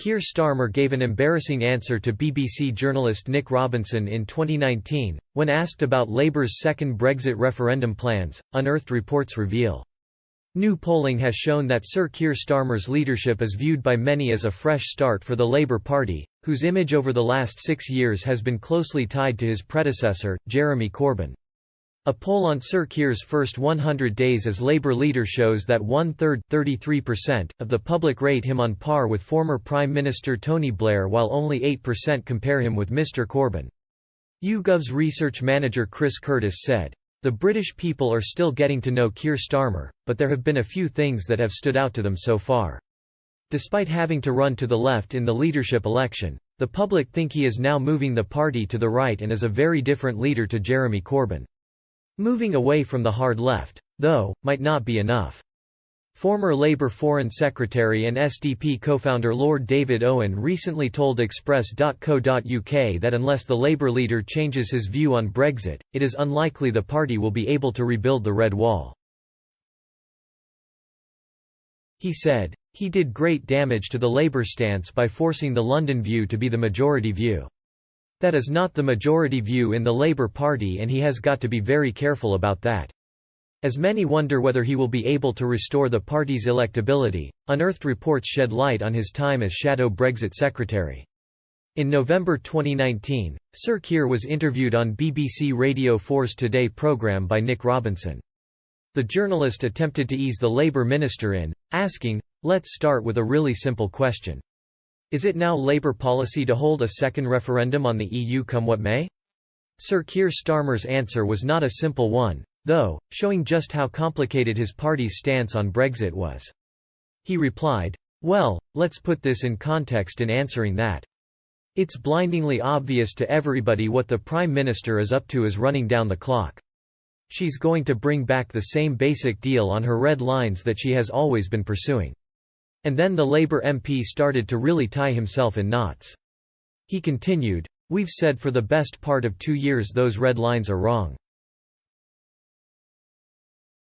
Keir Starmer gave an embarrassing answer to BBC journalist Nick Robinson in 2019, when asked about Labour's second Brexit referendum plans, unearthed reports reveal. New polling has shown that Sir Keir Starmer's leadership is viewed by many as a fresh start for the Labour Party, whose image over the last 6 years has been closely tied to his predecessor, Jeremy Corbyn. A poll on Sir Keir's first 100 days as Labour leader shows that one-third (33%) of the public rate him on par with former Prime Minister Tony Blair, while only 8% compare him with Mr Corbyn. YouGov's research manager Chris Curtis said, "The British people are still getting to know Keir Starmer, but there have been a few things that have stood out to them so far. Despite having to run to the left in the leadership election, the public think he is now moving the party to the right and is a very different leader to Jeremy Corbyn. Moving away from the hard left, though, might not be enough." Former Labour Foreign Secretary and SDP co-founder Lord David Owen recently told Express.co.uk that unless the Labour leader changes his view on Brexit, it is unlikely the party will be able to rebuild the Red Wall. He said, "He did great damage to the Labour stance by forcing the London view to be the majority view. That is not the majority view in the Labour Party, and he has got to be very careful about that." As many wonder whether he will be able to restore the party's electability, unearthed reports shed light on his time as shadow Brexit secretary. In November 2019, Sir Keir was interviewed on BBC Radio 4's Today programme by Nick Robinson. The journalist attempted to ease the Labour minister in, asking, "Let's start with a really simple question. Is it now Labour policy to hold a second referendum on the EU come what may?" Sir Keir Starmer's answer was not a simple one, though, showing just how complicated his party's stance on Brexit was. He replied, "Well, let's put this in context in answering that. It's blindingly obvious to everybody what the Prime Minister is up to is running down the clock. She's going to bring back the same basic deal on her red lines that she has always been pursuing." And then the Labour MP started to really tie himself in knots. He continued, "We've said for the best part of 2 years those red lines are wrong.